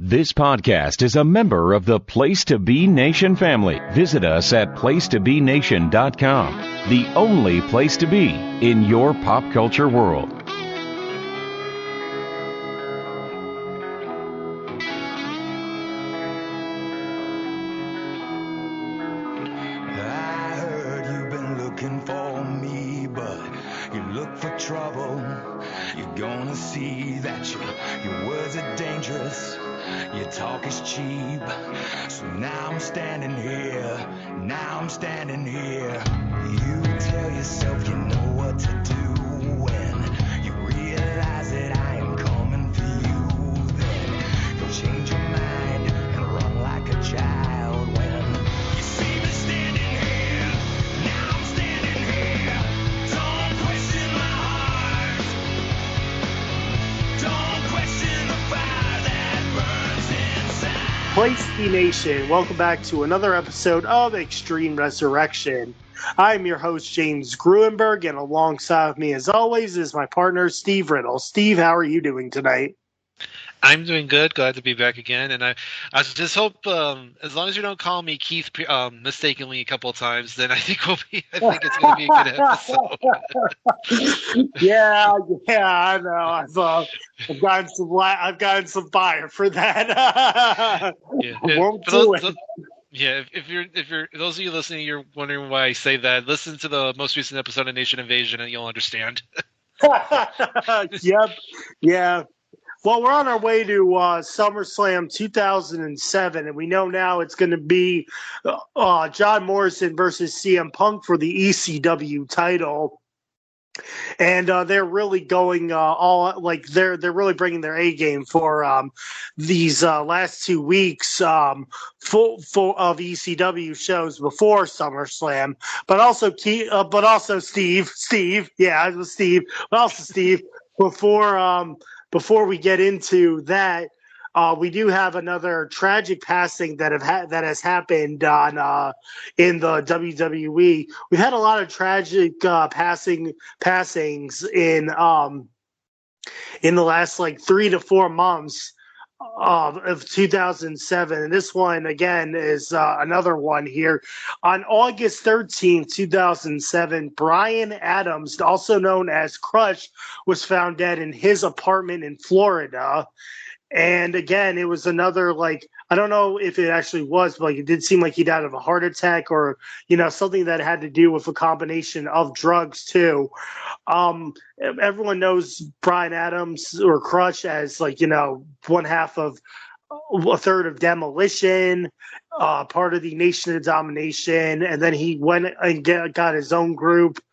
This podcast is a member of the Place to Be Nation family. Visit us at placetobenation.com, the only place to be in your pop culture world. I heard you've been looking for me, but you look for trouble. You're gonna see that your words are dangerous. Your talk is cheap. So now I'm standing here. You tell yourself you know what to do when you realize that I am coming for you. Then you'll change your mind and run like a child when you see me standing here. Now I'm standing here. Don't question my heart. Don't question the fire that burns inside. Place the Nation, welcome back to another episode of Extreme Resurrection. I'm your host, James Gruenberg, and alongside of me, as always, is my partner, Steve Riddle. Steve, how are you doing tonight? I'm doing good. Glad to be back again. And I just hope, as long as you don't call me Keith mistakenly a couple of times, then I think it's going to be a good episode. yeah, I know. I've gotten some fire for that. Won't do it. Yeah, if you're those of you listening, you're wondering why I say that. Listen to the most recent episode of Nation Invasion, and you'll understand. Yep. Yeah. Well, we're on our way to SummerSlam 2007, and we know now it's going to be John Morrison versus CM Punk for the ECW title. And they're really going they're really bringing their A game for these last 2 weeks full of ECW shows before SummerSlam, but also Steve, before we get into that. We do have another tragic passing that has happened on in the WWE. We've had a lot of tragic passings in the last 3 to 4 months of 2007, and this one again is another one here. On August 13th, 2007, Bryan Adams, also known as Crush, was found dead in his apartment in Florida. And again, it was another, I don't know if it actually was, but it did seem like he died of a heart attack or, something that had to do with a combination of drugs too. Everyone knows Bryan Adams or Crush as one half of a third of Demolition, part of the Nation of Domination. And then he went and got his own group,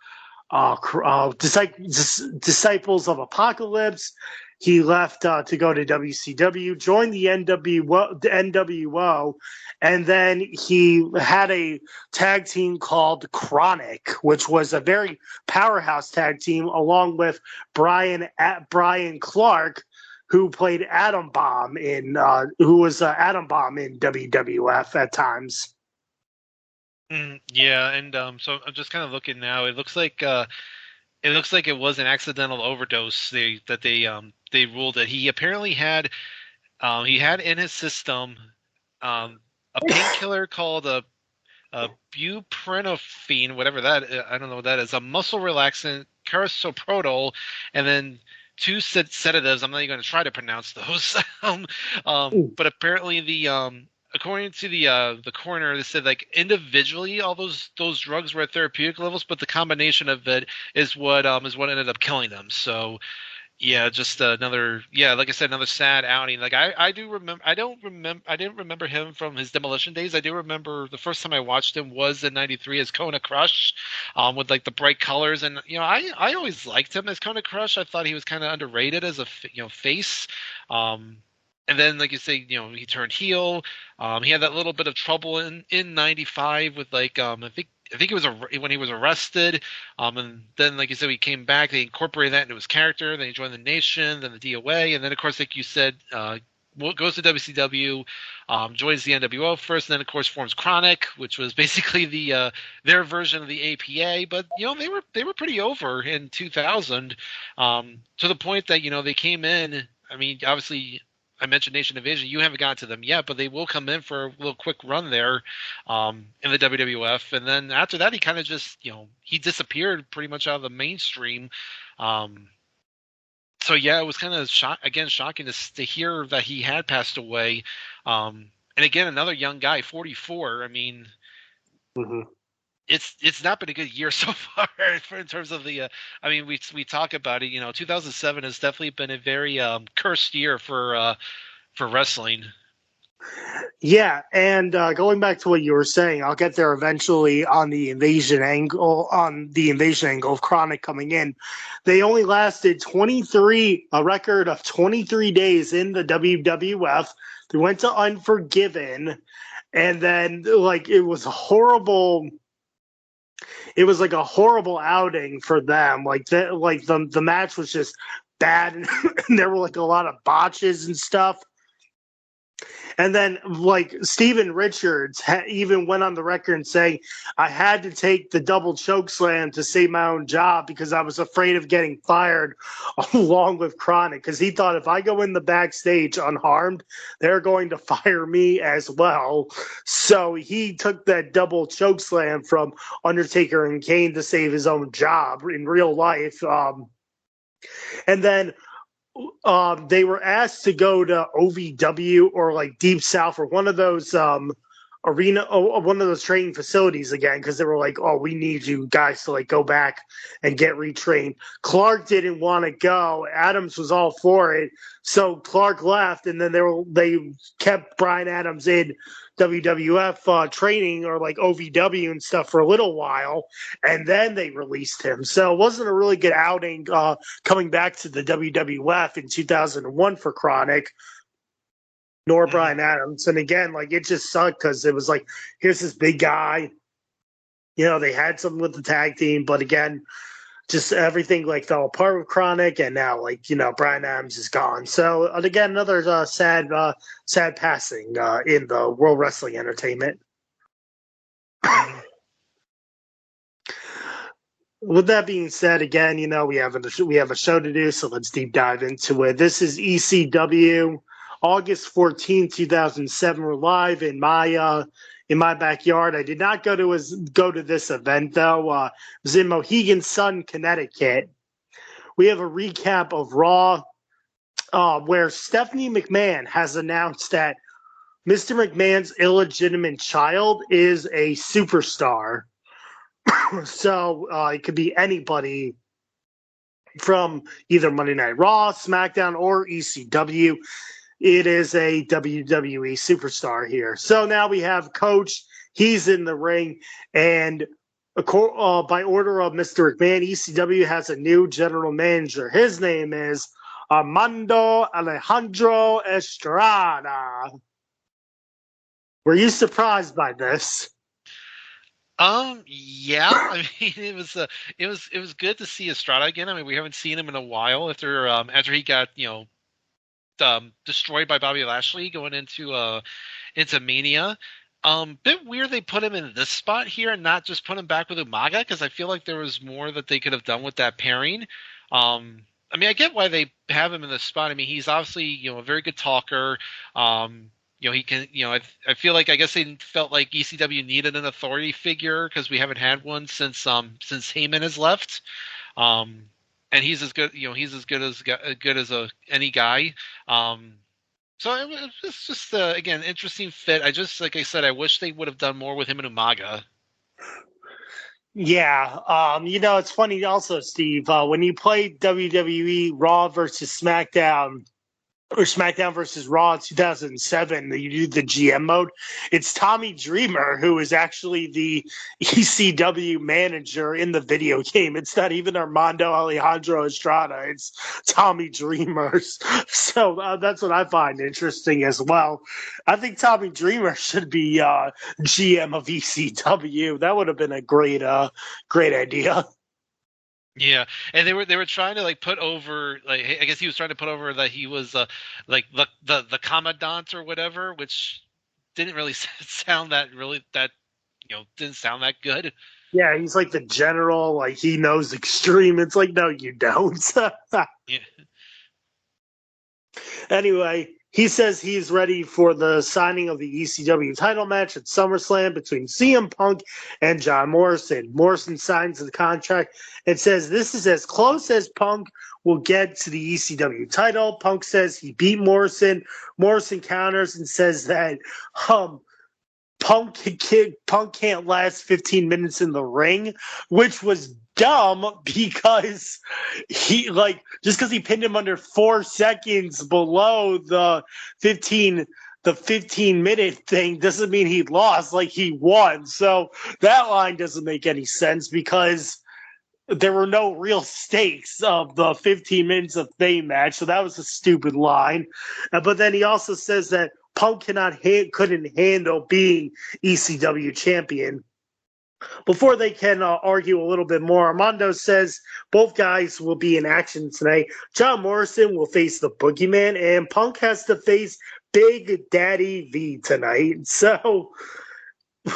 Disciples of Apocalypse. He left to go to WCW, joined the NWO, and then he had a tag team called Chronic, which was a very powerhouse tag team, along with Brian Clark, who played Atom Bomb in WWF at times. Yeah, and so I'm just kind of looking now. It looks like it was an accidental overdose. They ruled that he apparently had in his system a painkiller called a buprenorphine, whatever that, I don't know what that is, a muscle relaxant, carisoprodol, and then 2 sedatives. I'm not even going to try to pronounce those. But apparently according to the coroner, they said individually all those drugs were at therapeutic levels, but the combination of it is what ended up killing them. So yeah, just another sad outing. I didn't remember him from his Demolition days. I do remember the first time I watched him was in '93 as Kona Crush, with the bright colors, and I always liked him as Kona Crush. I thought he was kind of underrated as a face. And then, like you say, he turned heel. He had that little bit of trouble in '95 with I think it was when he was arrested. And then, like you said, he came back. They incorporated that into his character. Then he joined the Nation, then the DOA, and then, of course, like you said, goes to WCW, joins the NWO first, and then, of course, forms Chronic, which was basically their version of the APA. But they were pretty over in 2000, to the point that they came in. I mean, obviously, I mentioned Nation Division. You haven't gotten to them yet, but they will come in for a little quick run there in the WWF. And then after that, he kind of just, he disappeared pretty much out of the mainstream. So yeah, it was kind of shocking to hear that he had passed away. And again, another young guy, 44. I mean, it's not been a good year so far in terms of the. I mean, we talk about it. 2007 has definitely been a very cursed year for wrestling. Yeah, and going back to what you were saying, I'll get there eventually on the invasion angle of Chronic coming in. They only lasted a record of 23 days in the WWF. They went to Unforgiven, and then it was horrible. It was like a horrible outing for them. The match was just bad, and there were a lot of botches and stuff. And then, Steven Richards even went on the record and saying, I had to take the double choke slam to save my own job because I was afraid of getting fired along with Chronic. Because he thought if I go in the backstage unharmed, they're going to fire me as well. So he took that double choke slam from Undertaker and Kane to save his own job in real life. And then they were asked to go to OVW or Deep South or one of those one of those training facilities again, because they were we need you guys to go back and get retrained. Clark didn't want to go. Adams was all for it, so Clark left, and then they kept Bryan Adams in WWF training or OVW and stuff for a little while, and then they released him. So it wasn't a really good outing coming back to the WWF in 2001 for Chronic, nor Bryan Adams. And again, it just sucked because it was here's this big guy. They had something with the tag team, but again, just everything fell apart with Chronic, and now Bryan Adams is gone. So again, another sad passing in the World Wrestling Entertainment. With that being said, again, we have a show to do, so let's deep dive into it. This is ECW, August 14, 2007. We're live in my backyard. I did not go to this event though. It was in Mohegan Sun, Connecticut. We have a recap of Raw, where Stephanie McMahon has announced that Mr. McMahon's illegitimate child is a superstar. So it could be anybody from either Monday Night Raw, SmackDown, or ECW. It is a WWE superstar here. So now we have Coach. He's in the ring. And by order of Mr. McMahon, ECW has a new general manager. His name is Armando Alejandro Estrada. Were you surprised by this? Yeah. I mean, it was good to see Estrada again. I mean, we haven't seen him in a while after he got, destroyed by Bobby Lashley going into Mania. Bit weird they put him in this spot here and not just put him back with Umaga, because I feel like there was more that they could have done with that pairing. I mean, I get why they have him in this spot. I mean, he's obviously, a very good talker. He can, I feel like, I guess they felt like ECW needed an authority figure because we haven't had one since Heyman has left. And he's as good, he's as good as any guy. So it's just again, interesting fit. Like I said, I wish they would have done more with him and Umaga. Yeah, it's funny also, Steve. When you play WWE Raw versus SmackDown, or SmackDown versus Raw in 2007, you do the GM mode. It's Tommy Dreamer who is actually the ECW manager in the video game. It's not even Armando Alejandro Estrada. It's Tommy Dreamer. So that's what I find interesting as well. I think Tommy Dreamer should be GM of ECW. That would have been a great idea. Yeah, and they were trying to put over, I guess he was trying to put over that he was the commandant or whatever, which didn't really sound didn't sound that good. Yeah, he's like the general, he knows extreme. It's no, you don't. Yeah. Anyway, he says he's ready for the signing of the ECW title match at SummerSlam between CM Punk and John Morrison. Morrison signs the contract and says this is as close as Punk will get to the ECW title. Punk says he beat Morrison. Morrison counters and says that Punk can't last 15 minutes in the ring, which was dumb because just because he pinned him under 4 seconds below the 15-minute thing doesn't mean he lost. Like, he won. So that line doesn't make any sense because there were no real stakes of the 15 minutes of fame match. So that was a stupid line. But then he also says that Punk couldn't handle being ECW champion. Before they can argue a little bit more, Armando says both guys will be in action tonight. John Morrison will face the Boogeyman, and Punk has to face Big Daddy V tonight. So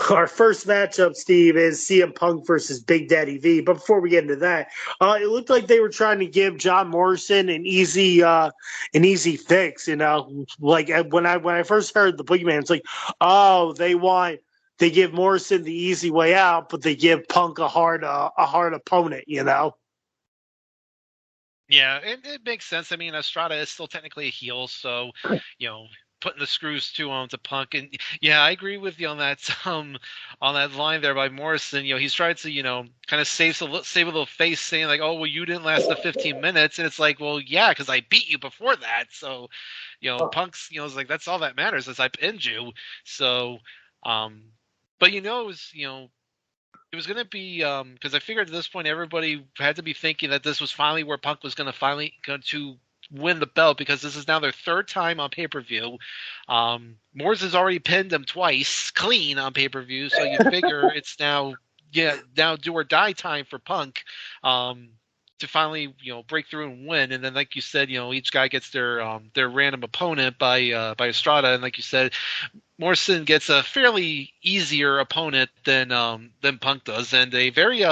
our first matchup, Steve, is CM Punk versus Big Daddy V. But before we get into that, it looked like they were trying to give John Morrison an easy fix. You know, like when I first heard the Boogeyman, it's like, oh, they give Morrison the easy way out, but they give Punk a hard opponent. You know. Yeah, it makes sense. I mean, Estrada is still technically a heel, so putting the screws to Punk, and yeah, I agree with you on that line there by Morrison. He's tried to kind of save a little face, saying like, oh well, you didn't last the 15 minutes, and it's like, well, yeah, because I beat you before that. So Punk's is like, that's all that matters is I pinned you. So but it was going to be because I figured at this point everybody had to be thinking that this was finally where Punk was going to win the belt, because this is now their 3rd time on pay-per-view. Morris has already pinned him twice clean on pay-per-view, so you figure it's now do or die time for Punk to finally break through and win. And then, like you said, each guy gets their random opponent by Estrada, and like you said, Morrison gets a fairly easier opponent than Punk does, and a very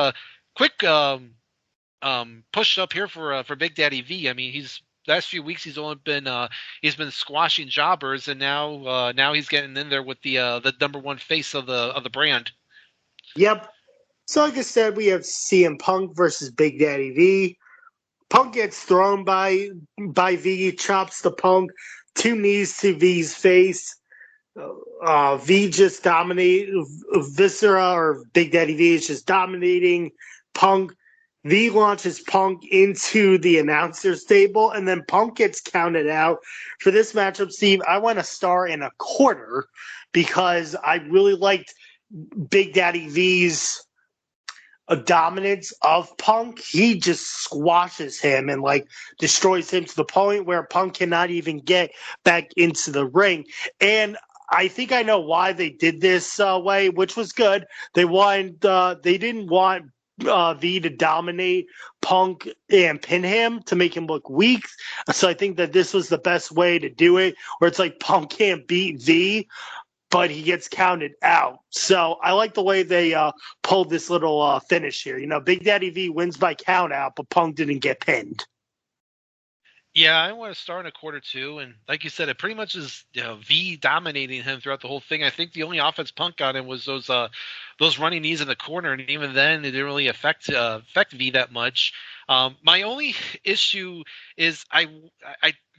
quick push up here for Big Daddy V. I mean, last few weeks he's been squashing jobbers, and now he's getting in there with the number one face of the brand. Yep. So like I said, we have CM Punk versus Big Daddy V. Punk gets thrown by V, chops the Punk, 2 knees to V's face. V just Viscera or Big Daddy V is just dominating Punk. V launches Punk into the announcer's table, and then Punk gets counted out. For this matchup, Steve, I want a 1.25 because I really liked Big Daddy V's dominance of Punk. He just squashes him and destroys him to the point where Punk cannot even get back into the ring. And I think I know why they did this way, which was good. They didn't want V to dominate Punk and pin him to make him look weak. So I think that this was the best way to do it, where it's like Punk can't beat V, but he gets counted out. So I like the way they pulled this little finish here. Big Daddy V wins by count out, but Punk didn't get pinned. Yeah, I want to start in 1/4 too, and like you said, it pretty much is V dominating him throughout the whole thing. I think the only offense Punk got him was those running knees in the corner, and even then, it didn't really affect V that much. My only issue is I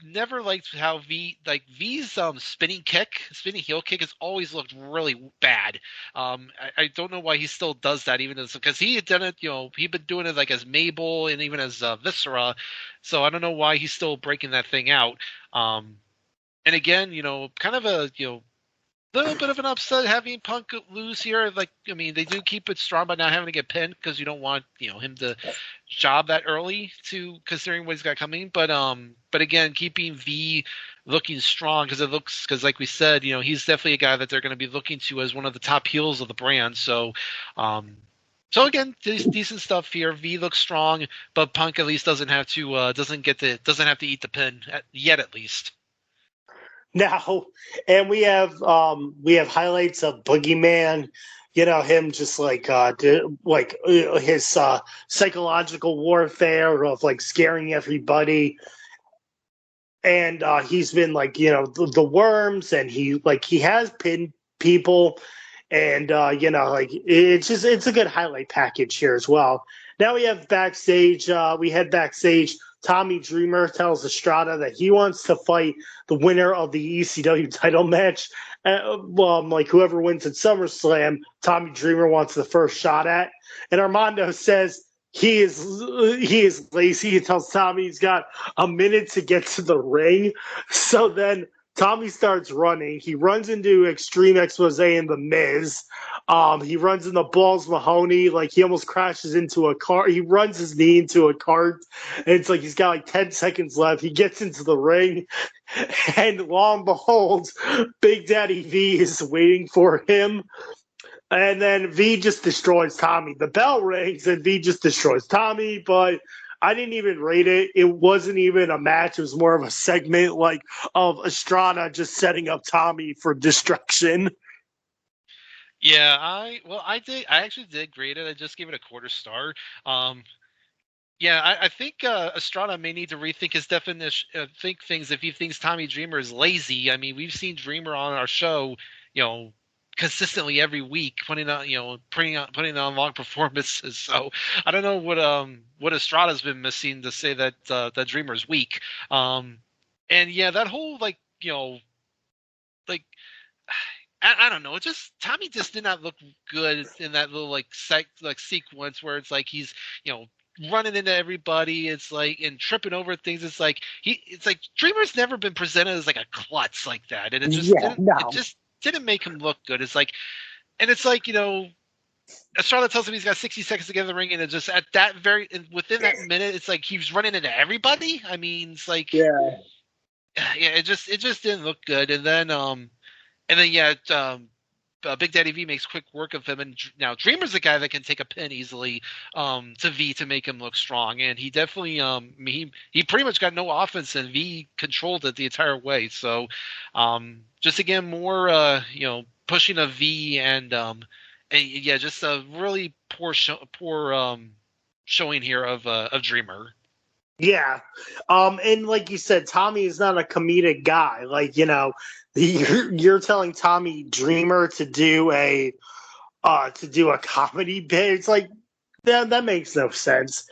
never liked how V's spinning heel kick has always looked really bad. I don't know why he still does that, even because he had done it. He'd been doing it as Mabel and even as Viscera. So I don't know why he's still breaking that thing out. And again, kind of a little bit of an upset having Punk lose here. They do keep it strong by not having to get pinned, because you don't want him to job that early, considering what he's got coming. But again, keeping V looking strong, because like we said, he's definitely a guy that they're going to be looking to as one of the top heels of the brand. So again, decent stuff here. V looks strong, but Punk at least doesn't have to eat the pin yet, at least. Now, and we have highlights of Boogeyman, him just his psychological warfare of scaring everybody. and he's been like, the worms, and he has pinned people, and it's a good highlight package here as well. Now we have backstage. We head backstage. Tommy Dreamer tells Estrada that he wants to fight the winner of the ECW title match. Whoever wins at SummerSlam, Tommy Dreamer wants the first shot at. And Armando says he is lazy. He tells Tommy he's got a minute to get to the ring. So then Tommy starts running. He runs into Extreme Expose and The Miz. He runs into Balls Mahoney. Like, he almost crashes into a car. He runs his knee into a cart. And it's like he's got like 10 seconds left. He gets into the ring. And lo and behold, Big Daddy V is waiting for him. And then V just destroys Tommy. The bell rings and V just destroys Tommy, but I didn't even rate it. It wasn't even a match. It was more of a segment of Estrada just setting up Tommy for destruction. Yeah, I actually did grade it. I just gave it a quarter star. I think Estrada may need to rethink his definition, think things if he thinks Tommy Dreamer is lazy. I mean, we've seen Dreamer on our show, consistently every week, putting on long performances. So I don't know what Estrada's been missing to say that that Dreamer's weak. And yeah, that whole I don't know. It just Tommy just did not look good in that little sequence where it's like he's running into everybody. It's like and tripping over things. It's like Dreamer's never been presented as like a klutz like that, and it just didn't make him look good. It's like, and it's like Estrada tells him he's got 60 seconds to get in the ring, and it just at that within that minute, it's like he's running into everybody. I mean, it's like it just didn't look good, and then Big Daddy V makes quick work of him, and now Dreamer's a guy that can take a pin easily to V to make him look strong, and he definitely he pretty much got no offense, and V controlled it the entire way. So just again more pushing of V, and just a really poor showing here of Dreamer. Yeah, and like you said, Tommy is not a comedic guy. Like you're telling Tommy Dreamer to do a comedy bit. It's like that makes no sense.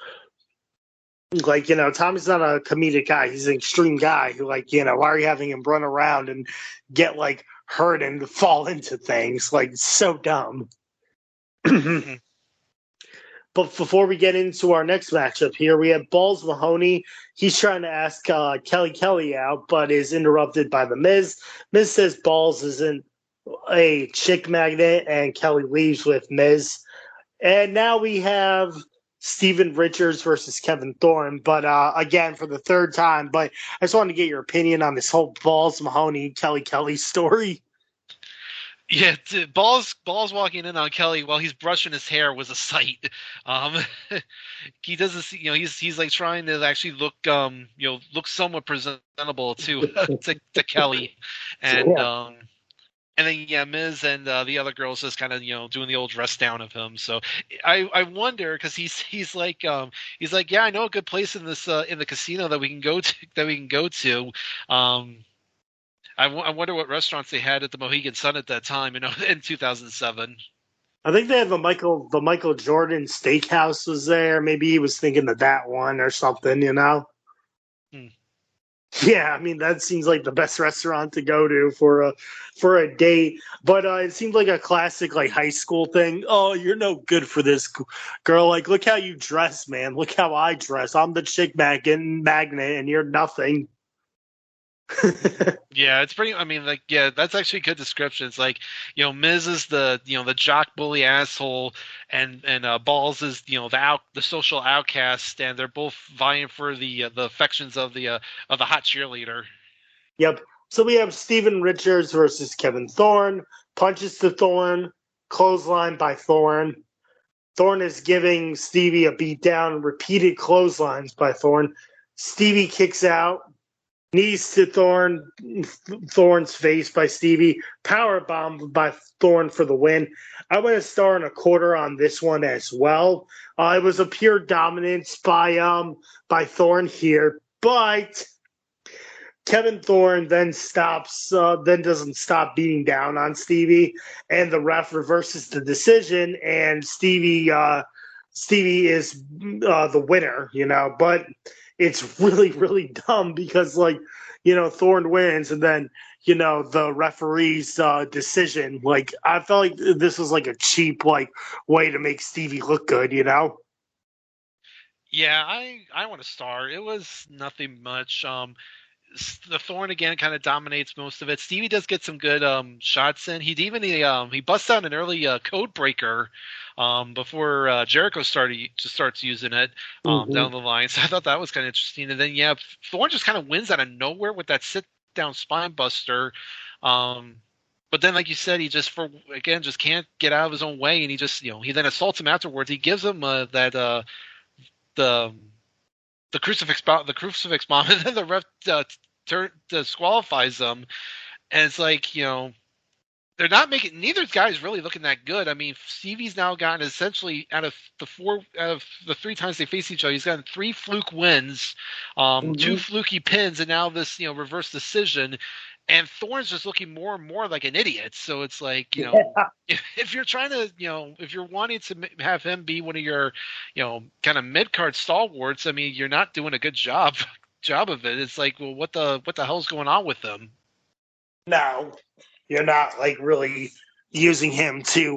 Like Tommy's not a comedic guy. He's an extreme guy who why are you having him run around and get hurt and fall into things? Like, so dumb. But before we get into our next matchup here, we have Balls Mahoney. He's trying to ask Kelly out, but is interrupted by The Miz. Miz says Balls isn't a chick magnet, and Kelly leaves with Miz. And now we have Steven Richards versus Kevin Thorne, but again, for the third time. But I just wanted to get your opinion on this whole Balls Mahoney, Kelly story. Yeah, Balls walking in on Kelly while he's brushing his hair was a sight. He doesn't see, he's like trying to actually look, look somewhat presentable to Kelly, and then Miz and the other girls just kind of doing the old dress down of him. So I wonder, because he's like yeah, I know a good place in this in the casino that we can go to. I wonder what restaurants they had at the Mohegan Sun at that time, in 2007. I think they had the Michael Jordan Steakhouse was there. Maybe he was thinking of that one or something, Yeah, I mean, that seems like the best restaurant to go to for a date. But it seemed like a classic high school thing. Oh, you're no good for this, girl. Look how you dress, man. Look how I dress. I'm the chick magnet, and you're nothing. Yeah, it's pretty. I mean, that's actually a good description. It's like, Miz is the the jock bully asshole, and Balls is the social outcast, and they're both vying for the affections of the hot cheerleader. Yep. So we have Steven Richards versus Kevin Thorne. Punches to Thorne, clothesline by Thorne. Thorne is giving Stevie a beatdown, repeated clotheslines by Thorne. Stevie kicks out. Knees to Thorne's face by Stevie. Powerbomb by Thorne for the win. I went a star and a quarter on this one as well. It was a pure dominance by Thorne here, but Kevin Thorne then then doesn't stop beating down on Stevie, and the ref reverses the decision, and Stevie is the winner, but it's really, really dumb because, Thorne wins, and then, the referee's decision, I felt like this was like a cheap, way to make Stevie look good, Yeah, I want to star. It was nothing much. The Thorn again kind of dominates most of it. Stevie does get some good shots in. He busts out an early code breaker before Jericho starts using it down the line. So I thought that was kind of interesting. And then Thorn just kind of wins out of nowhere with that sit down spine buster. But then, like you said, he just can't get out of his own way, and he just he then assaults him afterwards. He gives him the crucifix bomb, and then the ref disqualifies them. And it's like, they're not making, neither guy's really looking that good. I mean, Stevie's now gotten essentially out of the three times they face each other, he's gotten 3 fluke wins, 2 fluky pins, and now this reverse decision. And Thorne's just looking more and more like an idiot. So it's like, if you're trying to, if you're wanting to have him be one of your, kind of mid-card stalwarts, I mean, you're not doing a good job of it. It's like, well, what the hell's going on with them? No, you're not really using him to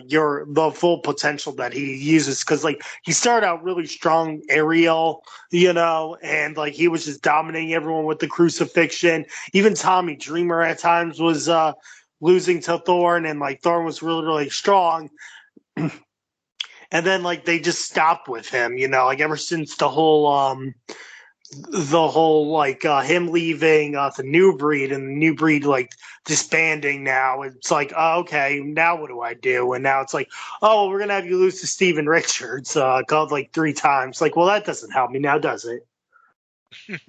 the full potential that he uses, because he started out really strong aerial, and he was just dominating everyone with the crucifixion. Even Tommy Dreamer at times was losing to Thorne, and Thorne was really, really strong. And then they just stopped with him, ever since the whole him leaving the New Breed, and the New Breed disbanding now. It's like, oh, okay, now what do I do? And now it's like, oh, we're gonna have you lose to Steven Richards, called 3 times. Well, that doesn't help me now, does it?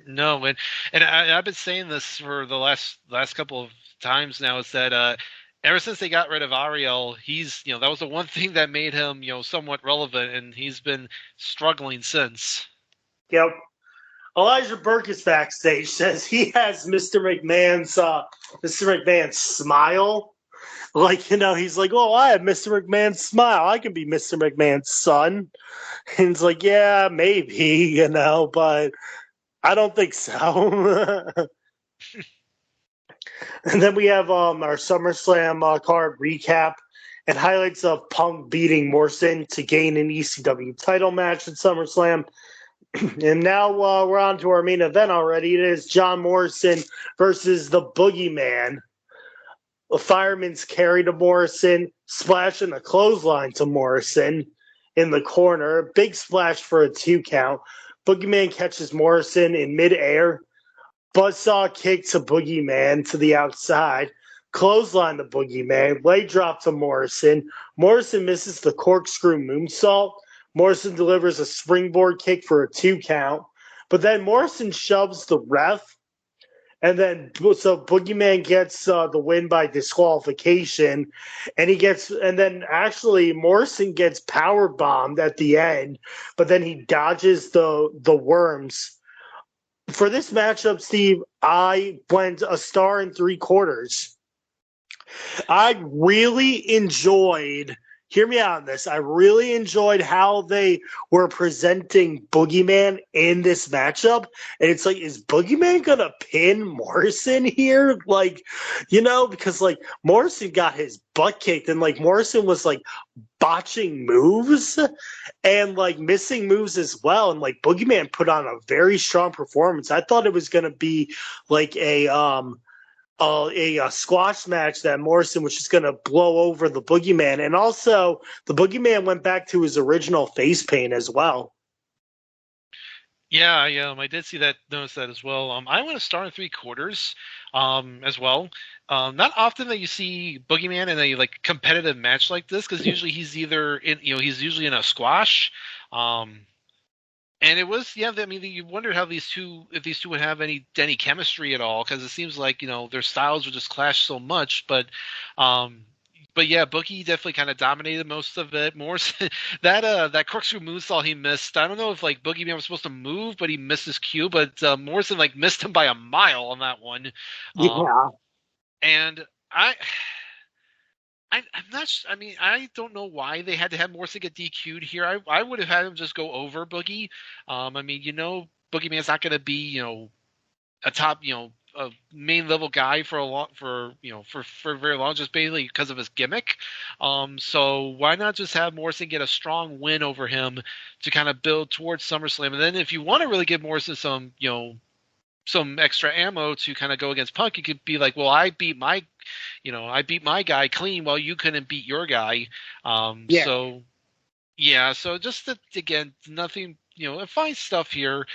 No, and I've been saying this for the last couple of times now, is that ever since they got rid of Ariel, he's that was the one thing that made him somewhat relevant, and he's been struggling since. Yep. Elijah Burkus backstage says he has Mr. McMahon's smile. He's like, oh, I have Mr. McMahon's smile. I can be Mr. McMahon's son. And it's like, yeah, maybe, but I don't think so. And then we have our SummerSlam card recap and highlights of Punk beating Morrison to gain an ECW title match at SummerSlam. And now we're on to our main event already. It is John Morrison versus the Boogeyman. A fireman's carry to Morrison, splash and a clothesline to Morrison in the corner. Big splash for a 2 count. Boogeyman catches Morrison in midair. Buzzsaw kick to Boogeyman to the outside. Clothesline to Boogeyman. Leg drop to Morrison. Morrison misses the corkscrew moonsault. Morrison delivers a springboard kick for a 2 count, but then Morrison shoves the ref, and then Boogeyman gets the win by disqualification, and then actually Morrison gets power bombed at the end, but then he dodges the worms. For this matchup, Steve, I went a star and 3/4. I really enjoyed. Hear me out on this. I really enjoyed how they were presenting Boogeyman in this matchup. And it's like, is Boogeyman going to pin Morrison here? Because Morrison got his butt kicked, and Morrison was botching moves and missing moves as well. And Boogeyman put on a very strong performance. I thought it was going to be a squash match that Morrison was just going to blow over the Boogeyman. And also, the Boogeyman went back to his original face paint as well. Yeah, I did notice that as well. I went a star and 3/4 as well. Not often that you see Boogeyman in a competitive match like this, because usually he's either he's usually in a squash. And it was, I mean, you wonder how if these two would have any chemistry at all, because it seems like, their styles would just clash so much. But But yeah, Boogie definitely kind of dominated most of it. Morrison, that corkscrew moonsault he missed. I don't know if like Boogeyman was supposed to move, but he missed his cue. But Morrison like missed him by a mile on that one. Yeah. And I'm not. I mean, I don't know why they had to have Morrison get DQ'd here. I would have had him just go over Boogie. I mean, Boogeyman's not going to be a top a main level guy for very long, just basically because of his gimmick. So why not just have Morrison get a strong win over him to kind of build towards SummerSlam, and then if you want to really give Morrison some extra ammo to kind of go against Punk, you could be like, well, I beat my guy clean while you couldn't beat your guy. So just again, nothing, fine stuff here.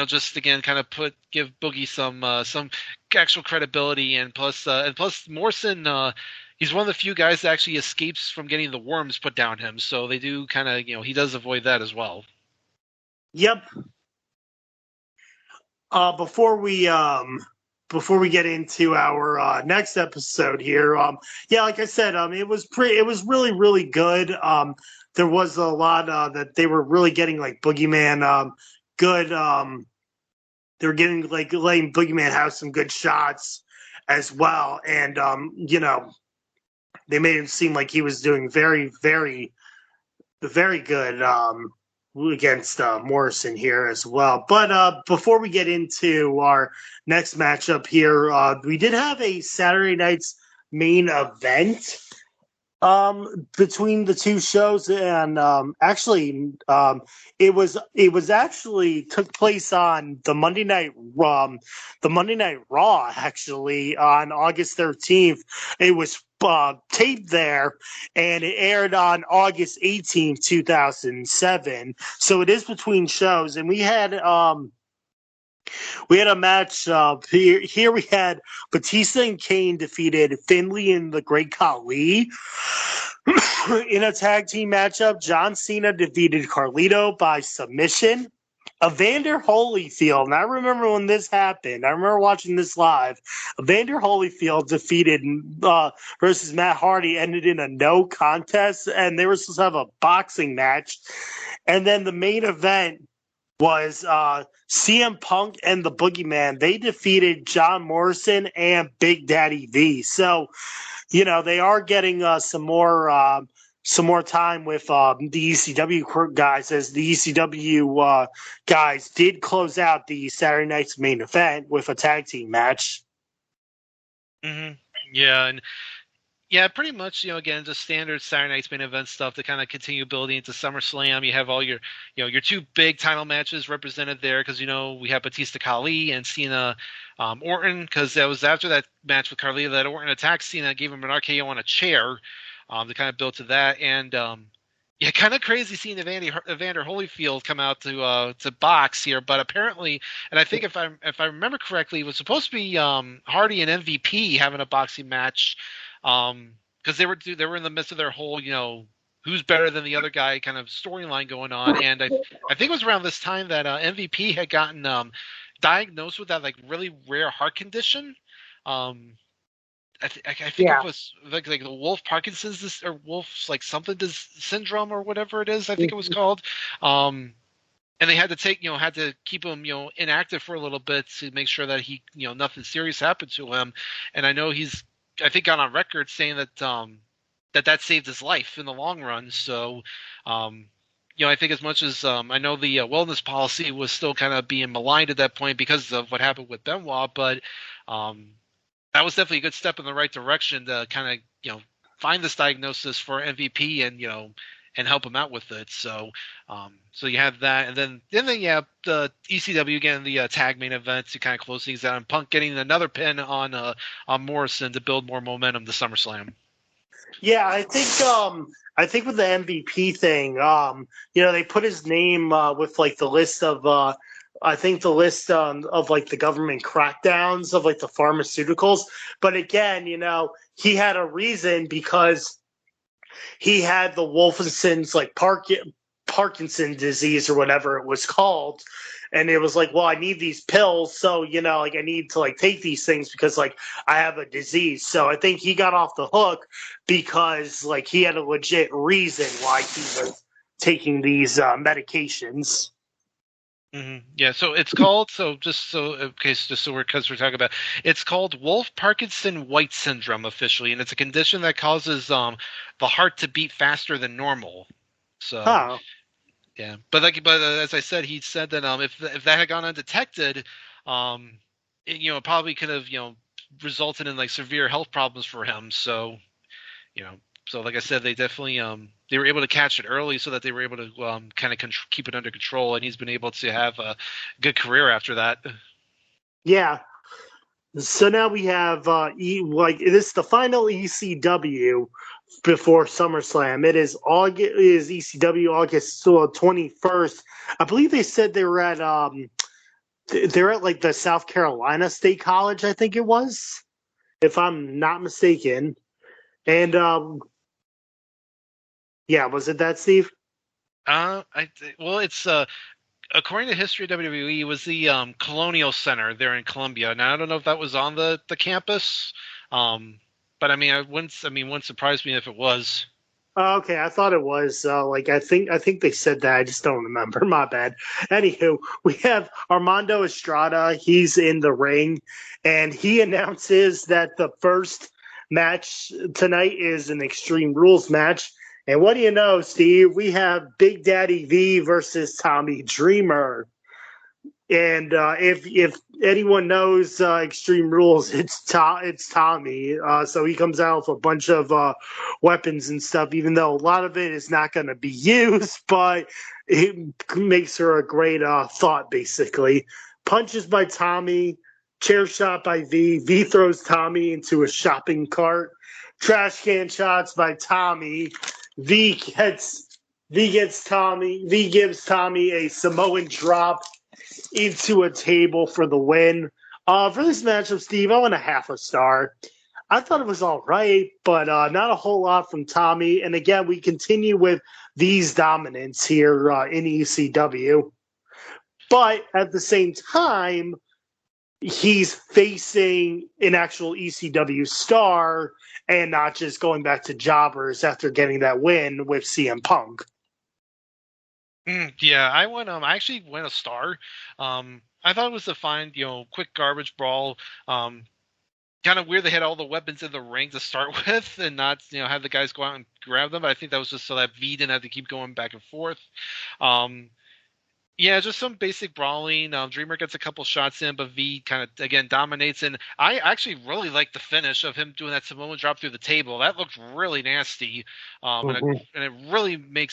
Just again, kind of give Boogie some actual credibility, and plus Morrison, he's one of the few guys that actually escapes from getting the worms put down him. So they do kind of, he does avoid that as well. Yep. Before we get into our next episode here, like I said, it was really, really good. There was a lot that they were really getting like Boogeyman good. They were getting letting Boogeyman have some good shots as well, and they made him seem like he was doing very, very, very good against Morrison here as well. But before we get into our next matchup here, we did have a Saturday night's main event between the two shows, and it was actually took place on the Monday Night Raw actually on August 13th. It was taped there, and it aired on August 18th, 2007. So it is between shows, and we had a match. Here we had Batista and Kane defeated Finlay and the Great Khali in a tag team matchup. John Cena defeated Carlito by submission. Evander Holyfield, and I remember when this happened. I remember watching this live. Evander Holyfield defeated versus Matt Hardy, ended in a no contest, and they were supposed to have a boxing match. And then the main event was CM Punk and the Boogeyman. They defeated John Morrison and Big Daddy V. So, they are getting some more time with the ECW guys, as the ECW guys did close out the Saturday night's main event with a tag team match. Mm-hmm. Yeah, and yeah, pretty much, again, just standard Saturday night's main event stuff to kind of continue building into SummerSlam. You have all your, your two big title matches represented there because, we have Batista Khali and Cena Orton, because that was after that match with Khali that Orton attacked Cena, gave him an RKO on a chair to kind of build to that. And kind of crazy seeing Evander Holyfield come out to box here, but apparently, and I think if I remember correctly, it was supposed to be Hardy and MVP having a boxing match. Because they were in the midst of their whole, who's better than the other guy kind of storyline going on, and I think it was around this time that MVP had gotten diagnosed with that like really rare heart condition. I think it was like the Wolf Parkinson's or Wolf's like something syndrome or whatever it is. I think it was called. And they had to keep him inactive for a little bit to make sure that he nothing serious happened to him. And I know he's got on record saying that that saved his life in the long run. So, I think as much as I know the wellness policy was still kind of being maligned at that point because of what happened with Benoit, but that was definitely a good step in the right direction to kind of find this diagnosis for MVP and help him out with it. So you have that, and then you have the ECW again, the tag main event to kind of close things out, and Punk getting another pin on Morrison to build more momentum to SummerSlam. Yeah, I think with the MVP thing, they put his name with like the list of I think the list of like the government crackdowns of like the pharmaceuticals. But again, he had a reason because he had the Wolfenson's like Parkinson's disease or whatever it was called. And it was like, well, I need these pills. So, like I need to like take these things because like I have a disease. So I think he got off the hook because like he had a legit reason why he was taking these medications. Mm-hmm. Yeah, so it's called just so because we're talking about it's called Wolff-Parkinson-White syndrome officially, and it's a condition that causes the heart to beat faster than normal. So yeah, but as I said, he said that if that had gone undetected, it probably could have resulted in like severe health problems for him. So so like I said, they definitely they were able to catch it early so that they were able to kind of keep it under control, and he's been able to have a good career after that. Yeah. So now we have this is the final ECW before SummerSlam. It is ECW August 21st. I believe they said they were at they're at like the South Carolina State College, I think it was, if I'm not mistaken. And yeah, was it that, Steve? It's according to history of WWE, it was the Colonial Center there in Columbia. Now I don't know if that was on the campus, but I mean, wouldn't surprise me if it was. Okay, I thought it was I think they said that. I just don't remember. My bad. Anywho, we have Armando Estrada. He's in the ring, and he announces that the first match tonight is an Extreme Rules match. And what do you know, Steve? We have Big Daddy V versus Tommy Dreamer. And if anyone knows Extreme Rules, it's Tommy. So he comes out with a bunch of weapons and stuff, even though a lot of it is not going to be used, but it makes her a great thought, basically. Punches by Tommy, chair shot by V. V throws Tommy into a shopping cart. Trash can shots by Tommy. V gives Tommy a Samoan drop into a table for the win. For this matchup, Steve, I went a half a star. I thought it was all right, but not a whole lot from Tommy. And again, we continue with these dominance here in ECW. But at the same time, he's facing an actual ECW star and not just going back to jobbers after getting that win with CM Punk. Yeah, I actually went a star. I thought it was a fine, quick garbage brawl. Kind of weird they had all the weapons in the ring to start with and not, have the guys go out and grab them. But I think that was just so that V didn't have to keep going back and forth. Yeah, just some basic brawling. Dreamer gets a couple shots in, but V kind of, again, dominates. And I actually really like the finish of him doing that Samoan drop through the table. That looked really nasty. And it really made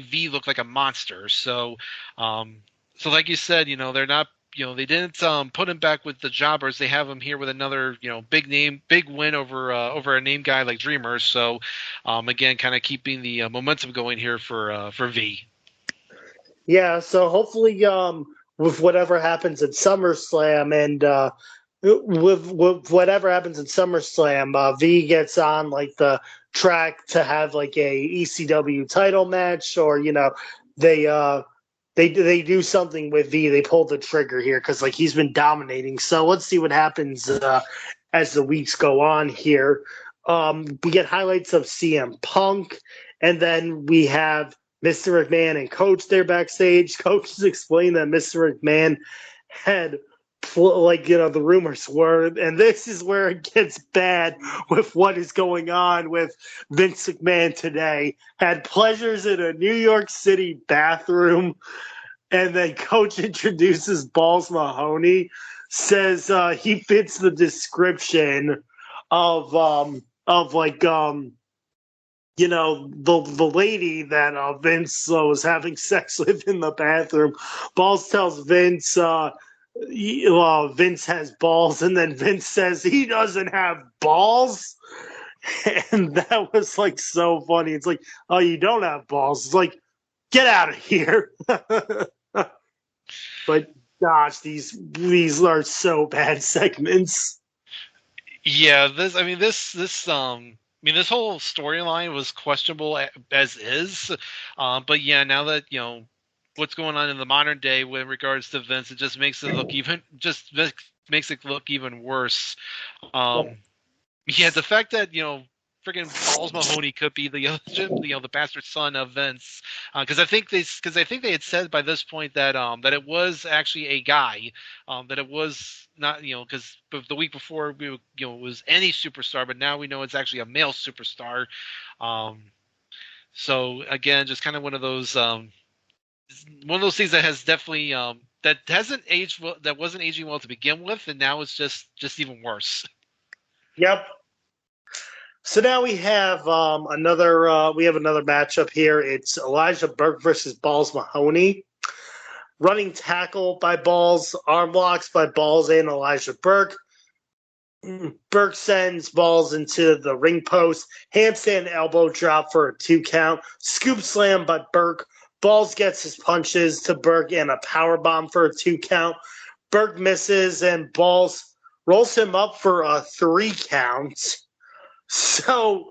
V look like a monster. So like you said, they're not, they didn't put him back with the jobbers. They have him here with another, big win over a name guy like Dreamer. So, again, kind of keeping the momentum going here for V. Yeah, so hopefully with whatever happens at SummerSlam and with whatever happens at SummerSlam, V gets on like the track to have like a ECW title match, or they do something with V. They pull the trigger here because like he's been dominating. So let's see what happens as the weeks go on here. We get highlights of CM Punk, and then we have Mr. McMahon and Coach there backstage. Coach is explaining that Mr. McMahon had, the rumors were, and this is where it gets bad with what is going on with Vince McMahon today. Had pleasures in a New York City bathroom, and then Coach introduces Balls Mahoney, says he fits the description of the lady that Vince was having sex with in the bathroom. Balls tells Vince Vince has balls, and then Vince says he doesn't have balls. And that was like so funny. It's like, oh, you don't have balls. It's like, get out of here. But gosh, these are so bad segments. Yeah, this mean, this whole storyline was questionable as is, but yeah, now that what's going on in the modern day with regards to Vince, it just makes it look makes it look even worse. Yeah, the fact that friggin' Balls Mahoney could be the bastard son of Vince, because I think they had said by this point that that it was actually a guy, that it was not because the week before it was any superstar, but now we know it's actually a male superstar. So again, just kind of one of those things that has definitely that hasn't aged well, that wasn't aging well to begin with, and now it's just even worse. Yep. So now we have another matchup here. It's Elijah Burke versus Balls Mahoney. Running tackle by Balls, arm blocks by Balls and Elijah Burke. Burke sends Balls into the ring post. Handstand elbow drop for a 2 count. Scoop slam by Burke. Balls gets his punches to Burke and a power bomb for a 2 count. Burke misses and Balls rolls him up for a 3 count. So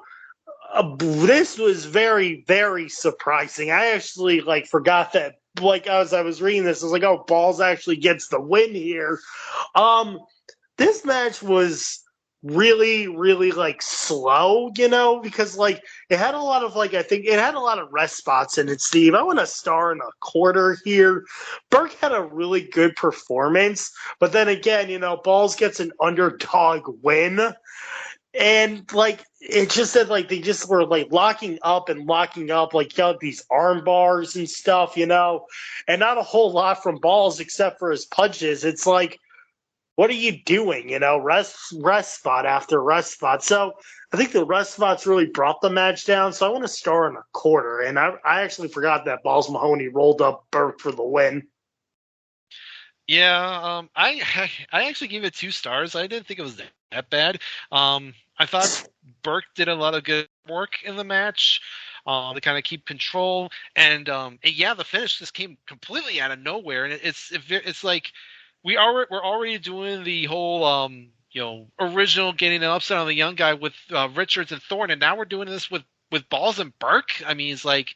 this was very, very surprising. I actually forgot that. As I was reading this, I was like, "Oh, Balls actually gets the win here." This match was really, really slow, because it had a lot of I think it had a lot of rest spots in it. Steve, I want to star in a quarter here. Burke had a really good performance, but then again, Balls gets an underdog win. And it just said they just were locking up, got these arm bars and stuff, and not a whole lot from Balls except for his punches. It's what are you doing? Rest spot after rest spot. So I think the rest spots really brought the match down. So I want to star in a quarter, and I actually forgot that Balls Mahoney rolled up Burke for the win. Yeah, I actually gave it 2 stars. I didn't think it was that bad. I thought Burke did a lot of good work in the match to kind of keep control, and yeah, the finish just came completely out of nowhere, and it's like we're already doing the whole original getting an upset on the young guy with Richards and Thorne, and now we're doing this with Balls and Burke. I mean, it's like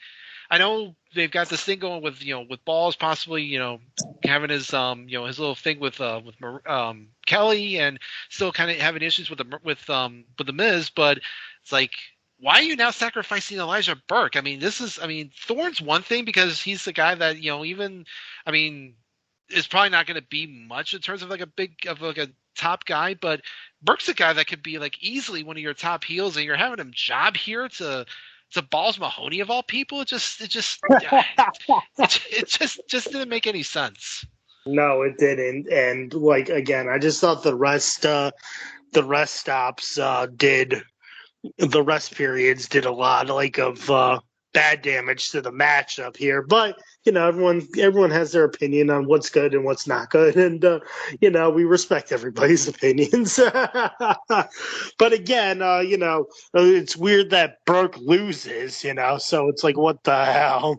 I know they've got this thing going with with Balls possibly having his his little thing with Kelly and still kind of having issues with the Miz, but it's like, why are you now sacrificing Elijah Burke? I mean, Thorne's one thing because he's the guy that is probably not going to be much in terms of a top guy, but Burke's a guy that could be easily one of your top heels, and you're having him job here to Balls Mahoney of all people. It just didn't make any sense. No, it didn't. And again, I just thought the rest stops the rest periods did a lot of bad damage to the matchup here. But everyone has their opinion on what's good and what's not good, and we respect everybody's opinions. But again, it's weird that Burke loses, so it's what the hell.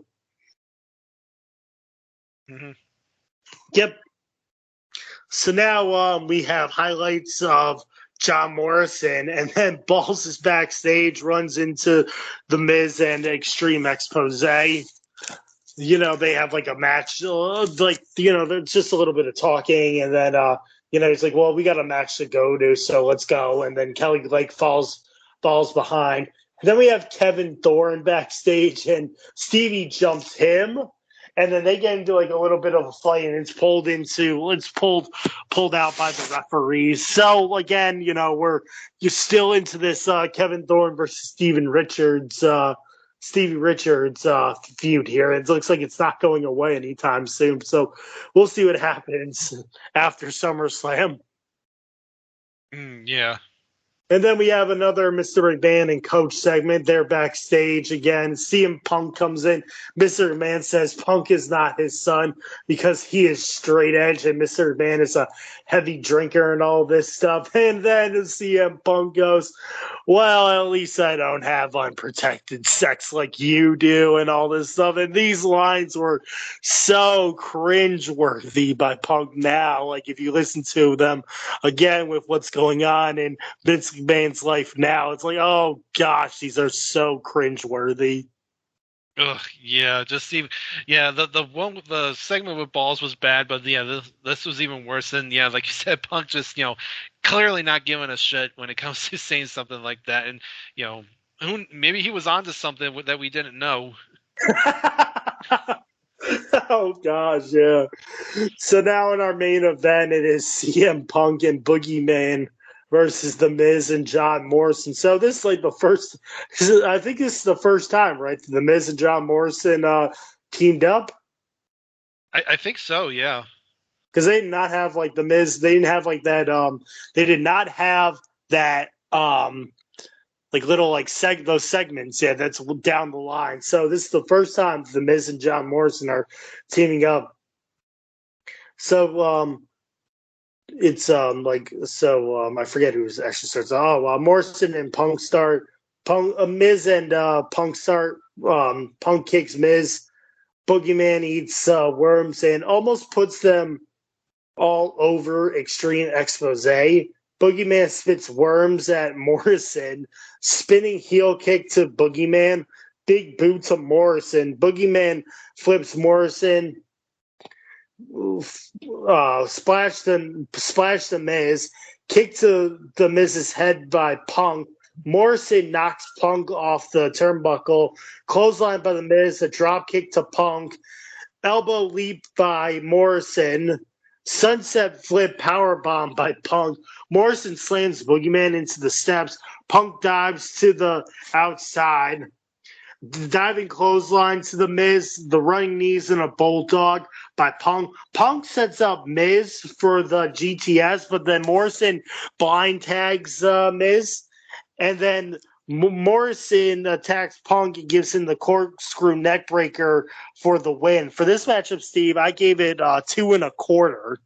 Mm-hmm. Yep. So now we have highlights of John Morrison, and then Balls is backstage, runs into the Miz and Extreme Expose. They have a match, there's just a little bit of talking, and then he's like, well, we got a match to go to, so let's go. And then Kelly falls behind. And then we have Kevin Thorne backstage, and Stevie jumps him. And then they get into a little bit of a fight, and it's pulled out by the referees. So again, you're still into this Kevin Thorne versus Stevie Richards feud here. It looks like it's not going away anytime soon. So we'll see what happens after SummerSlam. Yeah. And then we have another Mr. McMahon and Coach segment. They're backstage again. CM Punk comes in. Mr. McMahon says Punk is not his son because he is straight edge, and Mr. McMahon is a heavy drinker and all this stuff. And then CM Punk goes, well, at least I don't have unprotected sex like you do and all this stuff. And these lines were so cringeworthy by Punk now. If you listen to them again with what's going on, and Vince McMahon's life now. It's like, oh gosh, these are so cringeworthy. Ugh, yeah, the one with the segment with Balls was bad, but yeah, this was even worse. And yeah, like you said, Punk just clearly not giving a shit when it comes to saying something like that, and maybe he was onto something that we didn't know. Oh gosh, yeah. So now in our main event, it is CM Punk and Boogeyman versus The Miz and John Morrison. So this is like I think this is the first time, right? The Miz and John Morrison teamed up. I think so, yeah. Because they did not have like The Miz. They didn't have like that. They did not have that. Like little like those segments, yeah, that's down the line. So this is the first time The Miz and John Morrison are teaming up. So it's I forget who actually starts. Morrison and Punk start. Miz and Punk start. Punk kicks Miz. Boogeyman eats worms and almost puts them all over Extreme Expose. Boogeyman spits worms at Morrison, spinning heel kick to Boogeyman, big boot to Morrison. Boogeyman flips Morrison, splash the Miz, kick to the Miz's head by Punk. Morrison knocks Punk off the turnbuckle, clothesline by the Miz, a drop kick to Punk, elbow leap by Morrison. Sunset flip powerbomb by Punk. Morrison slams Boogeyman into the steps. Punk dives to the outside. Diving clothesline to the Miz. The running knees and a bulldog by Punk. Punk sets up Miz for the GTS, but then Morrison blind tags Miz. And then Morrison attacks Punk and gives him the corkscrew neckbreaker for the win. For this matchup, Steve, I gave it 2 1/4.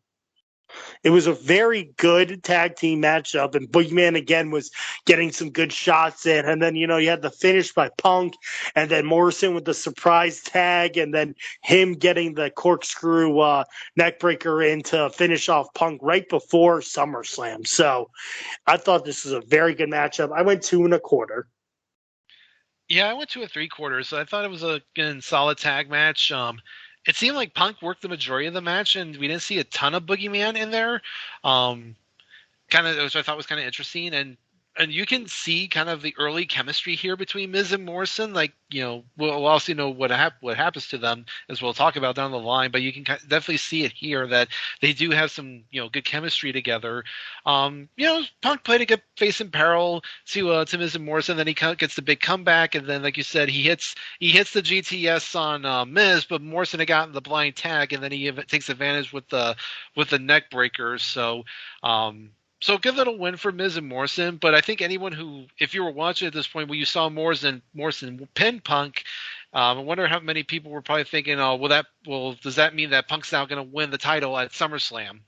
It was a very good tag team matchup, and Boogeyman again was getting some good shots in. And then, you had the finish by Punk, and then Morrison with the surprise tag, and then him getting the corkscrew neckbreaker in to finish off Punk right before SummerSlam. So I thought this was a very good matchup. I went 2 1/4. Yeah, I went 2 3/4. So I thought it was a good, solid tag match. It seemed like Punk worked the majority of the match, and we didn't see a ton of Boogeyman in there. Which I thought was kind of interesting, and you can see kind of the early chemistry here between Miz and Morrison. Like, we'll also know what happens to them, as we'll talk about down the line. But you can definitely see it here that they do have some good chemistry together. Punk played a good face in peril to Miz and Morrison. Then he gets the big comeback, and then, like you said, he hits the GTS on Miz, but Morrison had gotten the blind tag, and then he takes advantage with the neck breakers. So good little win for Miz and Morrison, but I think anyone who, if you were watching at this point, when you saw Morrison pin Punk, I wonder how many people were probably thinking, does that mean that Punk's now going to win the title at SummerSlam?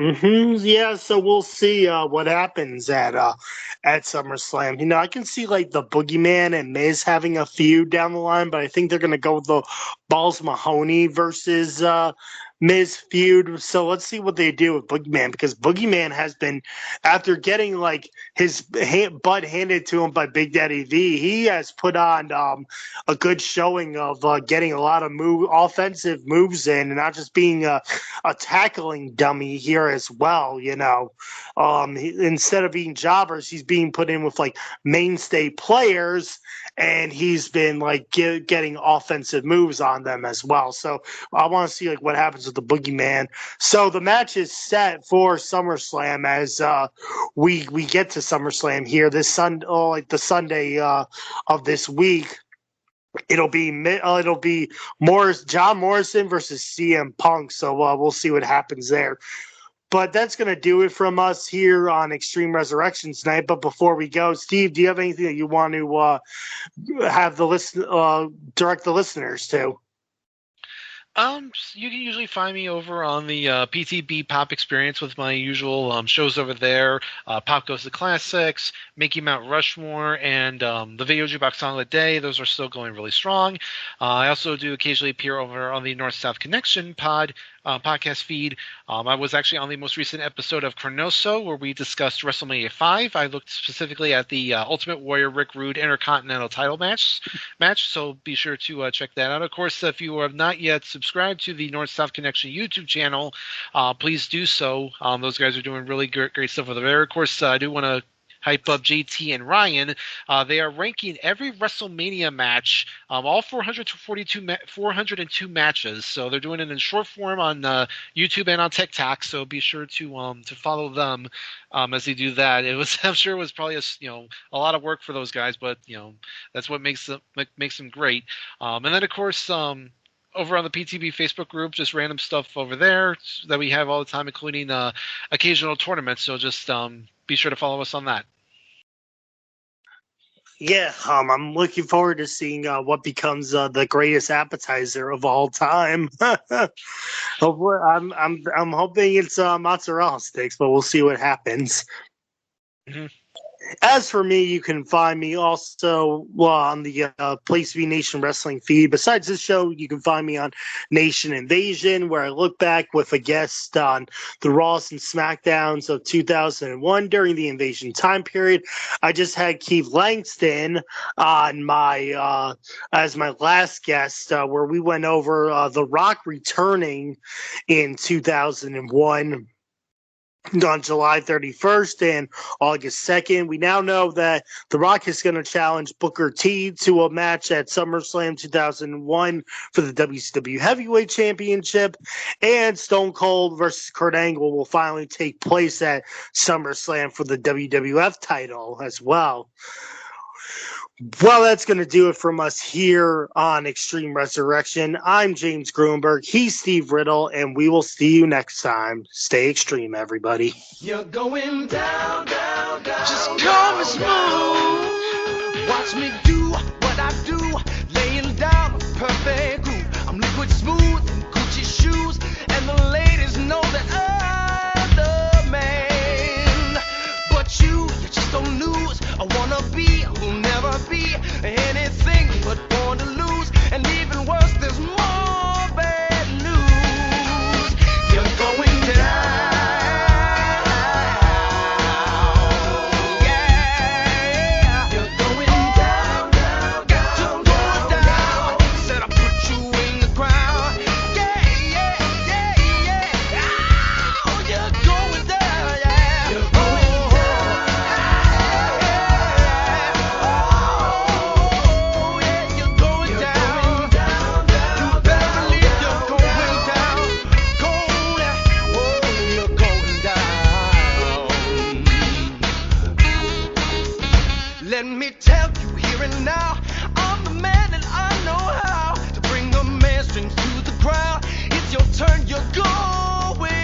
Mm-hmm. Yeah, so we'll see what happens at SummerSlam. I can see like the Boogeyman and Miz having a feud down the line, but I think they're going to go with the Balls Mahoney versus Miz feud. So let's see what they do with Boogeyman, because Boogeyman has been, after getting like his butt handed to him by Big Daddy V, he has put on a good showing of getting a lot of offensive moves in, and not just being a tackling dummy here as well. Instead of being jobbers, he's being put in with like mainstay players, and he's been like getting offensive moves on them as well. So I want to see like what happens with the Boogeyman. So the match is set for SummerSlam as we get to SummerSlam here this Sunday, the Sunday of this week. It'll be John Morrison versus CM Punk. So we'll see what happens there. But that's going to do it from us here on Extreme Resurrection tonight. But before we go, Steve, do you have anything that you want to have direct the listeners to? You can usually find me over on the PTB Pop Experience with my usual shows over there. Pop Goes to Classics, Mickey Mount Rushmore, and the Video Jukebox Song of the Day. Those are still going really strong. I also do occasionally appear over on the North-South Connection pod podcast feed. I was actually on the most recent episode of Cronoso, where we discussed WrestleMania 5. I looked specifically at the Ultimate Warrior Rick Rude Intercontinental title match, so be sure to check that out. Of course, if you have not yet subscribed to the North-South Connection YouTube channel, please do so. Those guys are doing really great stuff over there. Of course, I do want to hype up JT and Ryan. They are ranking every WrestleMania match, all 402 matches. So they're doing it in short form on YouTube and on TikTok. So be sure to follow them as they do that. I'm sure it was probably a lot of work for those guys, but that's what makes them great. And then of course. Over on the PTB Facebook group, just random stuff over there that we have all the time, including occasional tournaments. So just be sure to follow us on that. Yeah, I'm looking forward to seeing what becomes the greatest appetizer of all time. I'm hoping it's mozzarella sticks, but we'll see what happens. Mm-hmm. As for me, you can find me also on the Place to Be Nation Wrestling feed. Besides this show, you can find me on Nation Invasion, where I look back with a guest on the Raws and SmackDowns of 2001 during the Invasion time period. I just had Keith Langston on my as my last guest, where we went over The Rock returning in 2001. On July 31st and August 2nd. We now know that The Rock is going to challenge Booker T to a match at SummerSlam 2001 for the WCW Heavyweight Championship, and Stone Cold versus Kurt Angle will finally take place at SummerSlam for the WWF title as well. Well, that's going to do it from us here on Extreme Resurrection. I'm James Gruenberg. He's Steve Riddle, and we will see you next time. Stay extreme, everybody. You're going down, down, down. Just call me smooth. Watch me do what I do. Laying down a perfect groove. I'm liquid smooth in Gucci shoes, and the ladies know that I'm the man. But you just don't lose. I wanna be who'll never be anything but born to lose. And even worse, there's more bad news. You're going down. Yeah. You're going down, down, down. You're going down. Said I put you in the ground. Yeah, yeah, yeah, yeah. Oh, you're going down, yeah. You're going down. Let me tell you here and now, I'm the man and I know how to bring the mainstream to the ground. It's your turn, you're going